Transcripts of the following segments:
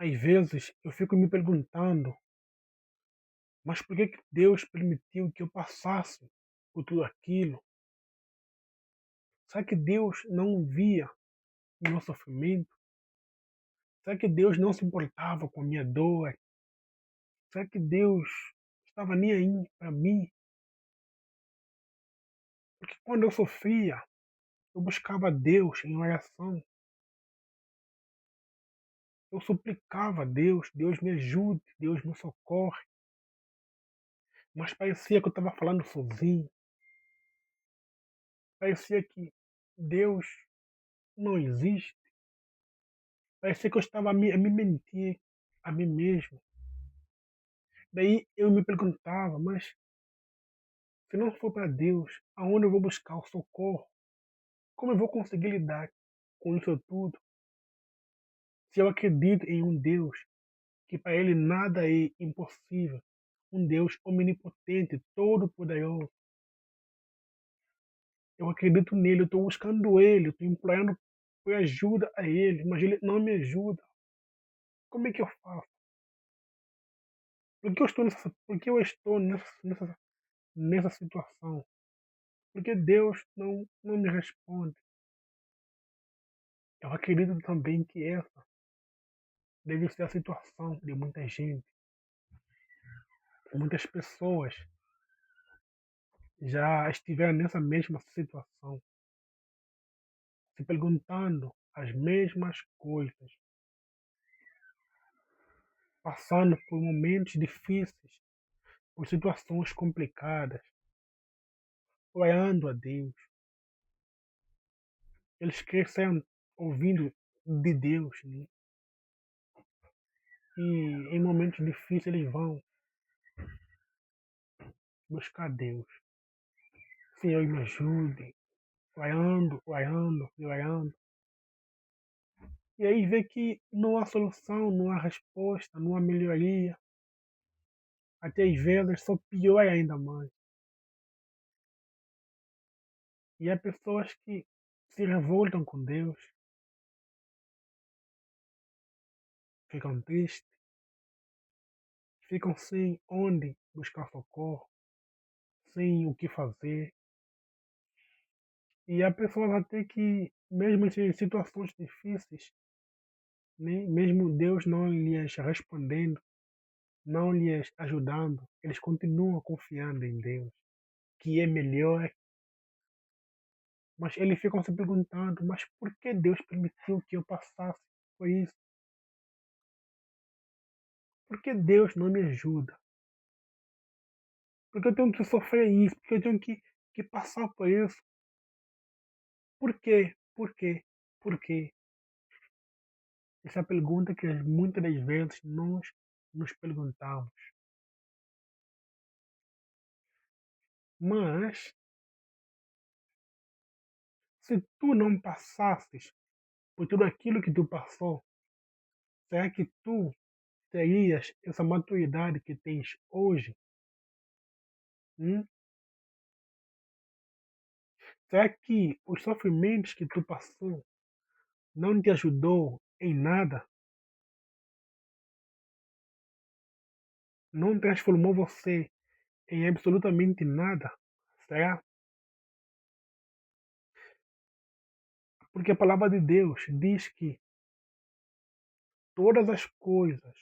Às vezes eu fico me perguntando, mas por que que Deus permitiu que eu passasse por tudo aquilo? Será que Deus não via o meu sofrimento? Será que Deus não se importava com a minha dor? Será que Deus estava nem aí para mim? Porque quando eu sofria, eu buscava Deus em oração, eu suplicava a Deus, Deus me ajude, Deus me socorre, mas parecia que eu estava falando sozinho, parecia que Deus não existe. Parecia que eu estava a me mentir a mim mesmo. Daí eu me perguntava, mas se não for para Deus, aonde eu vou buscar o socorro? Como eu vou conseguir lidar com isso tudo? Se eu acredito em um Deus que para ele nada é impossível, um Deus omnipotente, todo-poderoso, eu acredito nele, eu estou buscando ele, eu estou implorando por ajuda a ele, mas ele não me ajuda. Como é que eu faço? Por que eu estou nessa situação? Porque Deus não me responde. Eu acredito também que essa deve ser a situação de muita gente. Muitas pessoas já estiveram nessa mesma situação, se perguntando as mesmas coisas, passando por momentos difíceis, por situações complicadas, orando a Deus. Eles cresceram ouvindo de Deus, né? E em momentos difíceis eles vão buscar Deus. Senhor, me ajude, orando, orando e orando. E aí vê que não há solução, não há resposta, não há melhoria. Até às vezes só piora ainda mais. E há pessoas que se revoltam com Deus, ficam tristes, ficam sem onde buscar socorro, sem o que fazer. E há pessoas até que, mesmo em situações difíceis, né, mesmo Deus não lhes respondendo, não lhes ajudando, eles continuam confiando em Deus, que é melhor. Mas eles ficam se perguntando, mas por que Deus permitiu que eu passasse por isso? Por que Deus não me ajuda? Por que eu tenho que sofrer isso? Por que eu tenho que passar por isso? Por quê? Por quê? Por quê? Essa é a pergunta que muitas das vezes nós nos perguntamos. Mas, se tu não passasses por tudo aquilo que tu passou, será que tu terias essa maturidade que tens hoje? Hum? Será que os sofrimentos que tu passou não te ajudou em nada? Não transformou você em absolutamente nada? Será? Porque a palavra de Deus diz que todas as coisas,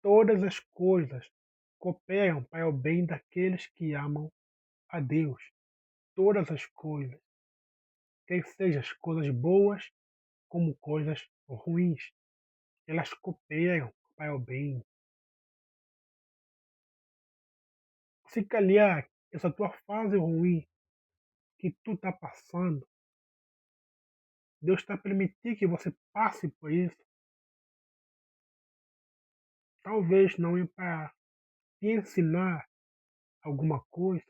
todas as coisas cooperam para o bem daqueles que amam a Deus. Todas as coisas, quer sejam as coisas boas como coisas ruins, elas cooperam para o bem. Se calhar essa tua fase ruim que tu está passando, Deus está permitindo que você passe por isso. Talvez não é para te ensinar alguma coisa.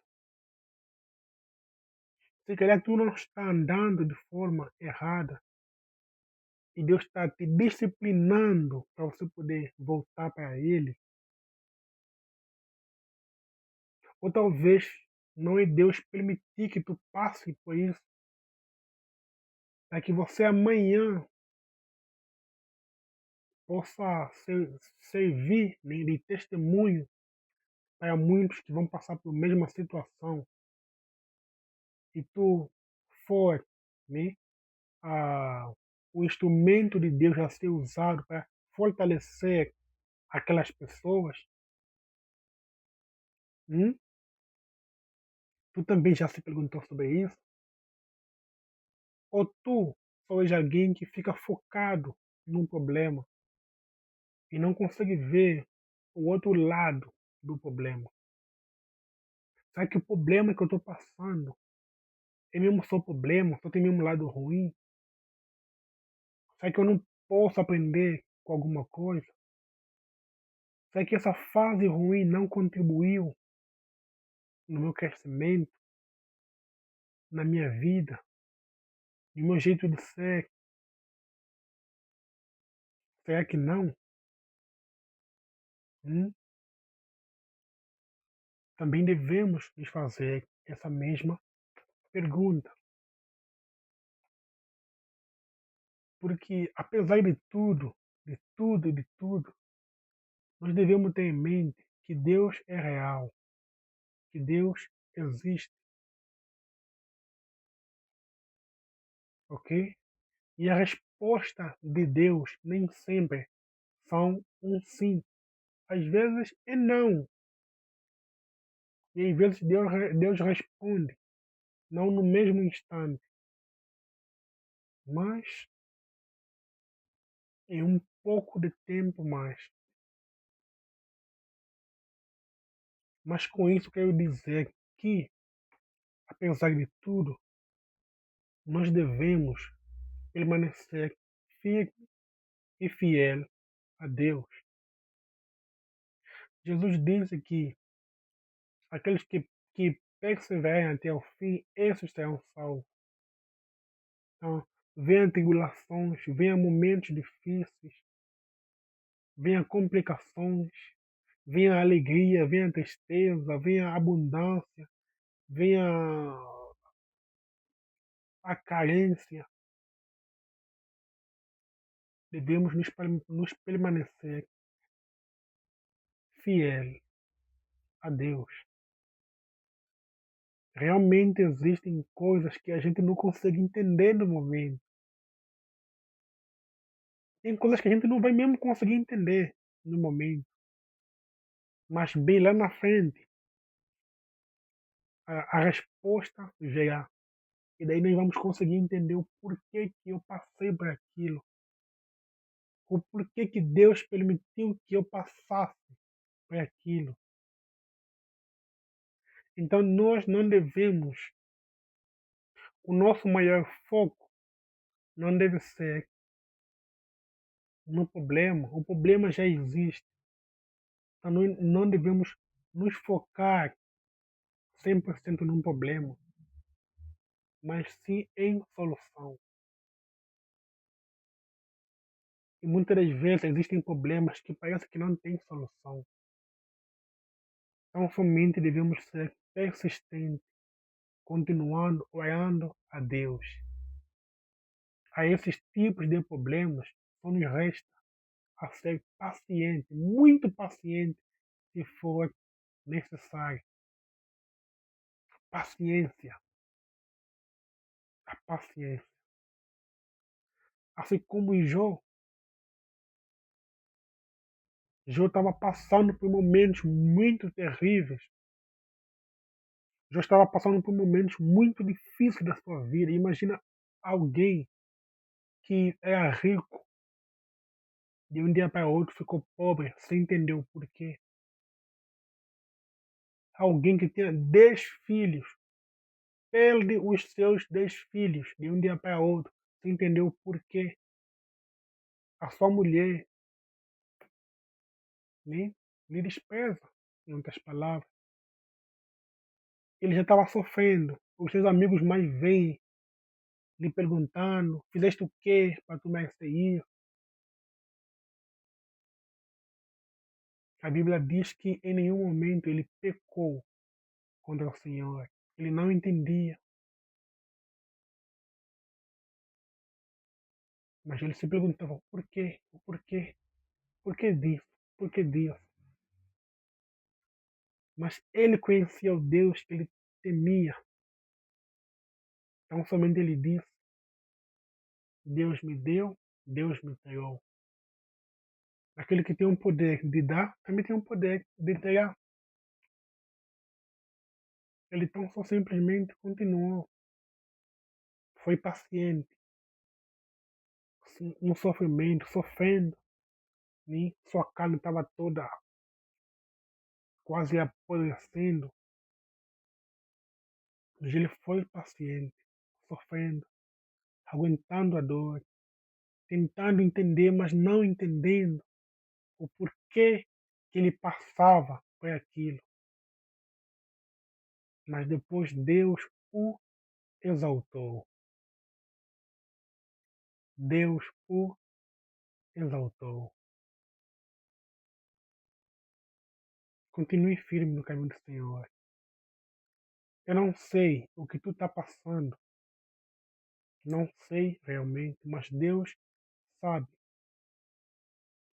Se calhar tu não está andando de forma errada e Deus está te disciplinando para você poder voltar para Ele. Ou talvez não é Deus permitir que tu passe por isso, para que você amanhã possa servir, né, de testemunho para muitos que vão passar por mesma situação e tu for, né, a, o instrumento de Deus a ser usado para fortalecer aquelas pessoas, hum? Tu também já se perguntou sobre isso? Ou tu só és alguém que fica focado num problema e não consegue ver o outro lado do problema? Será que o problema que eu estou passando é mesmo só problema, só tem mesmo lado ruim? Será que eu não posso aprender com alguma coisa? Será que essa fase ruim não contribuiu no meu crescimento, na minha vida, no meu jeito de ser? Será que não? Hum? Também devemos nos fazer essa mesma pergunta. Porque, apesar de tudo, nós devemos ter em mente que Deus é real, que Deus existe, ok? E a resposta de Deus nem sempre são um sim. Às vezes é não. E às vezes Deus responde, não no mesmo instante, mas em um pouco de tempo mais. Mas com isso quero dizer que, apesar de tudo, nós devemos permanecer firme e fiel a Deus. Jesus disse que aqueles que perseverem até o fim, esses serão salvos. Então, venham tribulações, venham momentos difíceis, venham complicações, venha a alegria, venha a tristeza, venha a abundância, venha a carência. Devemos nos permanecer fiel a Deus. Realmente existem coisas que a gente não consegue entender no momento. Tem coisas que a gente não vai mesmo conseguir entender no momento. Mas bem lá na frente, a resposta virá. E daí nós vamos conseguir entender o porquê que eu passei por aquilo. O porquê que Deus permitiu que eu passasse por aquilo. Então nós não devemos, o nosso maior foco não deve ser no problema. O problema já existe. Então nós não devemos nos focar 100% num problema, mas sim em solução. E muitas das vezes existem problemas que parece que não têm solução. Então somente devemos ser persistentes, continuando orando a Deus. A esses tipos de problemas, só nos resta a ser paciente, muito paciente, se for necessário. Paciência, a paciência. Assim como em Jó estava passando por momentos muito terríveis. Jó estava passando por momentos muito difíceis da sua vida. Imagina alguém que era rico, de um dia para outro ficou pobre, sem entender o porquê. Alguém que tinha 10 filhos, perde os seus 10 filhos de um dia para outro, sem entender o porquê. A sua mulher, né, lhe despreza, em outras palavras. Ele já estava sofrendo. Os seus amigos mais vêm lhe perguntando: fizeste o quê para tu merecer isso? A Bíblia diz que em nenhum momento ele pecou contra o Senhor. Ele não entendia, mas ele se perguntava: por quê? O porquê? Por que disso? Por que disso? Mas ele conhecia o Deus que ele temia. Então somente ele disse: Deus me deu, Deus me entregou. Aquele que tem o poder de dar, também tem o poder de entregar. Ele tão só simplesmente continuou. Foi paciente, no sofrimento, sofrendo. Né? Sua carne estava toda quase apodrecendo. Mas ele foi paciente, sofrendo, aguentando a dor, tentando entender, mas não entendendo o porquê que ele passava por aquilo. Mas depois Deus o exaltou. Deus o exaltou. Continue firme no caminho do Senhor. Eu não sei o que tu está passando, não sei realmente, mas Deus sabe.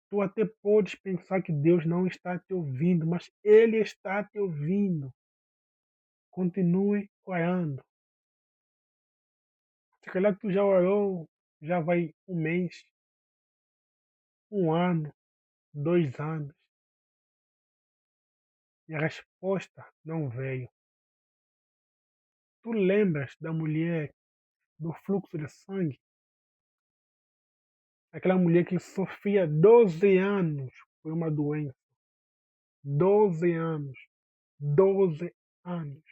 Tu até podes pensar que Deus não está te ouvindo, mas Ele está te ouvindo. Continue orando. Se calhar tu já orou, já vai um mês, um ano, 2 anos, e a resposta não veio. Tu lembras da mulher do fluxo de sangue? Aquela mulher que sofria 12 anos por uma doença. 12 anos. 12 anos.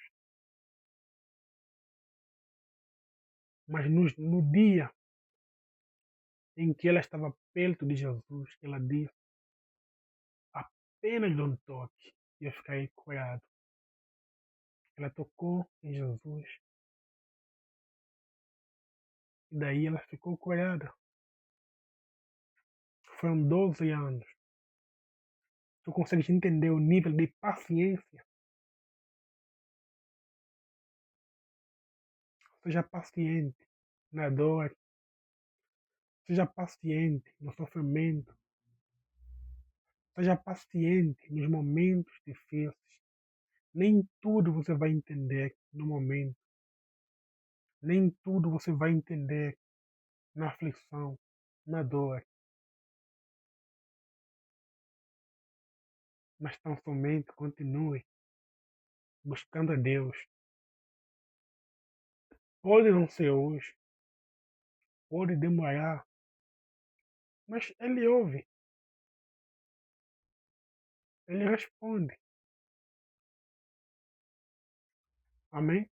Mas no dia em que ela estava perto de Jesus, ela disse: apenas um toque e eu ficarei curado. Ela tocou em Jesus e daí ela ficou curada. Foram 12 anos. Tu consegues entender o nível de paciência? Seja paciente na dor. Seja paciente no sofrimento. Seja paciente nos momentos difíceis. Nem tudo você vai entender no momento. Nem tudo você vai entender na aflição, na dor. Mas tão somente continue buscando a Deus. Pode não ser hoje, pode demorar, mas Ele ouve, Ele responde. Amém?